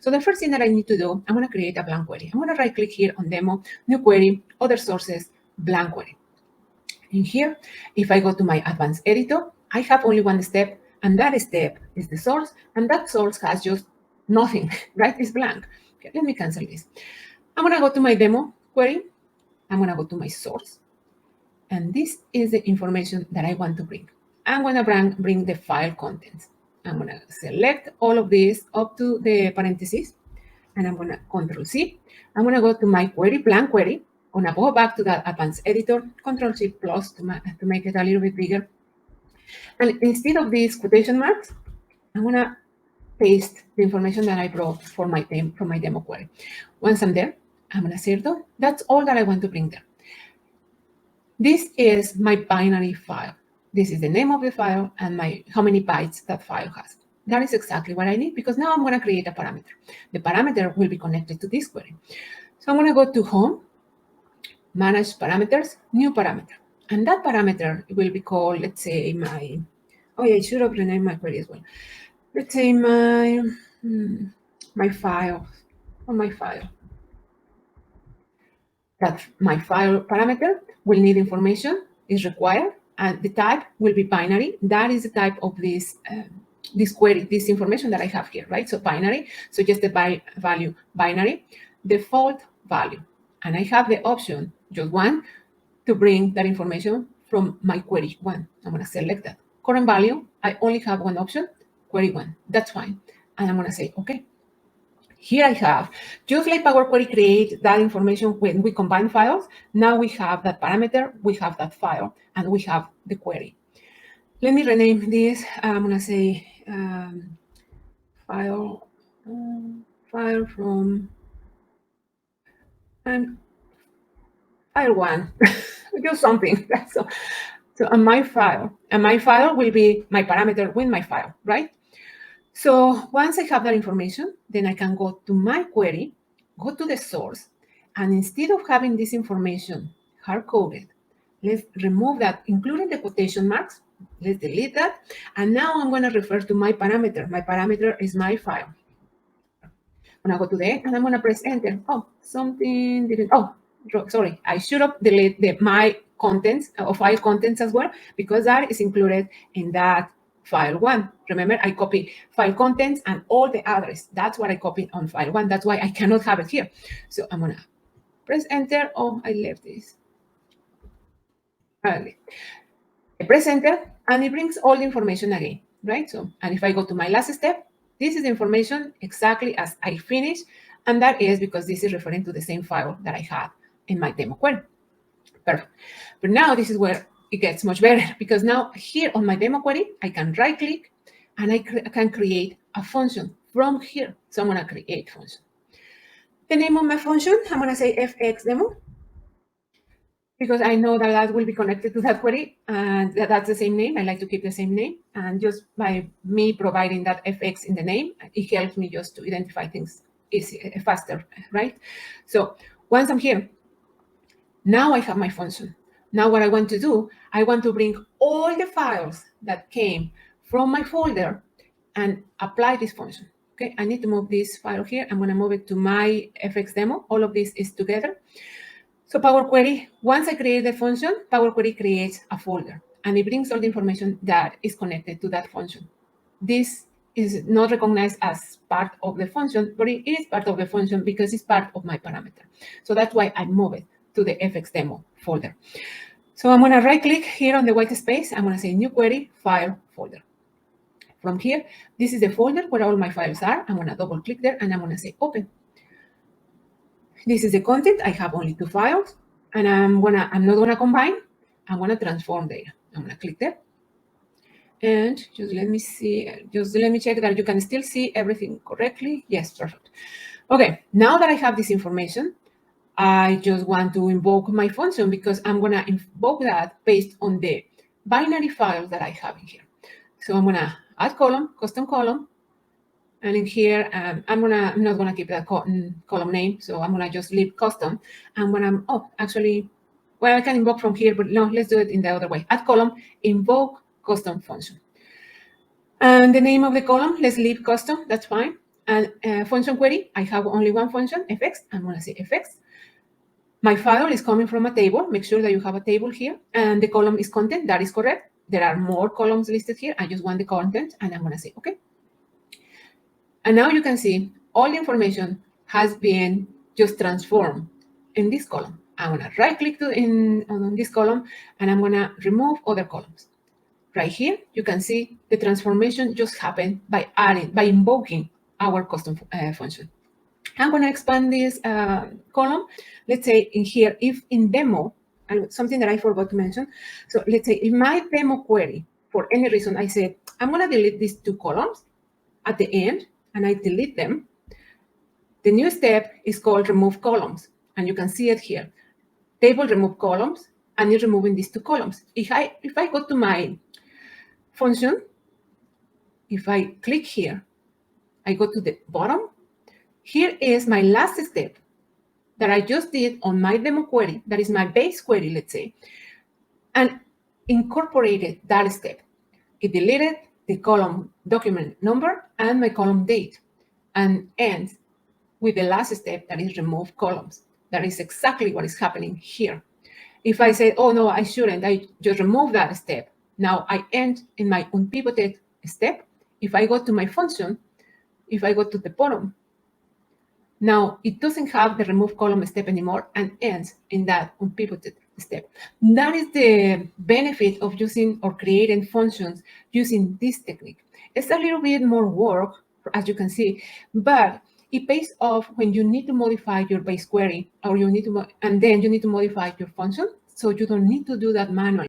So the first thing that I need to do, I'm going to create a blank query. I'm going to right click here on demo, new query, other sources, blank query. In here, if I go to my advanced editor, I have only one step, and that step is the source, and that source has just nothing, right? It's blank. Okay, let me cancel this. I'm going to go to my demo query. I'm going to go to my source, and this is the information that I want to bring. I'm going to bring the file contents. I'm going to select all of this up to the parentheses, and I'm going to Control C. I'm going to go to my query, blank query. I'm going to go back to that advanced editor, Control C plus to make it a little bit bigger. And instead of these quotation marks, I'm going to paste the information that I brought from my demo query. Once I'm there, I'm going to say done. That's all that I want to bring there. This is my binary file. This is the name of the file and how many bytes that file has. That is exactly what I need, because now I'm going to create a parameter. The parameter will be connected to this query. So I'm going to go to Home, Manage Parameters, New Parameter. And that parameter will be called, let's say, I should have renamed my query as well. Let's say my file, or my file. That my file parameter will need information, is required, and the type will be binary. That is the type of this query, this information that I have here, right? So binary, so just the value binary, default value. And I have the option, just one, to bring that information from my query one. I'm going to select that. Current value, I only have one option, query one. That's fine. And I'm going to say, okay. Here I have, just like Power Query create that information when we combine files, now we have that parameter, we have that file, and we have the query. Let me rename this. I'm going to say file from file one, do something. So my file will be my parameter with my file, right? So once I have that information, then I can go to my query, go to the source, and instead of having this information hard-coded, let's remove that, including the quotation marks. Let's delete that. And now I'm going to refer to my parameter. My parameter is my file. I'm going to go to the end, and I'm going to press enter. Oh, something didn't, sorry. I should have deleted my contents or file contents as well, because that is included in that file one. Remember, I copy file contents and all the address. That's what I copied on file one. That's why I cannot have it here. So I'm going to press enter. Oh, I left this. I press enter, and it brings all the information again, right? So, and if I go to my last step, this is the information exactly as I finished, and that is because this is referring to the same file that I had in my demo query. Perfect. But now this is where it gets much better, because now here on my demo query, I can right click and I can create a function from here. So I'm going to create function. The name of my function, I'm going to say fx demo, because I know that will be connected to that query, and that's the same name. I like to keep the same name. And just by me providing that fx in the name, it helps me just to identify things faster, right? So once I'm here, now I have my function. Now what I want to do, I want to bring all the files that came from my folder and apply this function. Okay, I need to move this file here. I'm going to move it to my fx demo. All of this is together. So Power Query, once I create the function, Power Query creates a folder, and it brings all the information that is connected to that function. This is not recognized as part of the function, but it is part of the function because it's part of my parameter. So that's why I move it to the fx demo folder. So I'm going to right click here on the white space. I'm going to say new query, file, folder. From here, this is the folder where all my files are. I'm going to double click there, and I'm going to say open. This is the content. I have only 2 files, and I'm not gonna combine. I'm gonna transform data. I'm gonna click there, and just let me see. Just let me check that you can still see everything correctly. Yes, perfect. Okay, now that I have this information, I just want to invoke my function, because I'm gonna invoke that based on the binary files that I have in here. So I'm gonna add column, custom column. And in here, I'm not gonna keep that column name, so I'm gonna just leave custom. And when I can invoke from here, but no, let's do it in the other way. Add column, invoke custom function. And the name of the column, let's leave custom, that's fine. And function query, I have only one function, fx. I'm going to say fx. My file is coming from a table. Make sure that you have a table here. And the column is content. That is correct. There are more columns listed here. I just want the content. And I'm going to say, OK. And now you can see all the information has been just transformed in this column. I'm going to right click on this column, and I'm going to remove other columns. Right here, you can see the transformation just happened by invoking our custom function. I'm going to expand this column. Let's say in here, if in demo, and something that I forgot to mention. So let's say in my demo query, for any reason, I said, I'm going to delete these two columns at the end, and I delete them. The new step is called remove columns, and you can see it here. Table remove columns, and it's removing these two columns. If I go to my function, if I click here, I go to the bottom. Here is my last step that I just did on my demo query. That is my base query, let's say, and incorporated that step. It deleted the column document number and my column date, and ends with the last step, that is remove columns. That is exactly what is happening here. If I say, oh no, I shouldn't, I just remove that step. Now I end in my unpivoted step. If I go to my function, if I go to the bottom, now it doesn't have the remove column step anymore and ends in that unpivoted step. That is the benefit of using or creating functions using this technique. It's a little bit more work, as you can see, but it pays off when you need to modify your base query, or you need to, and then you need to modify your function, so you don't need to do that manually.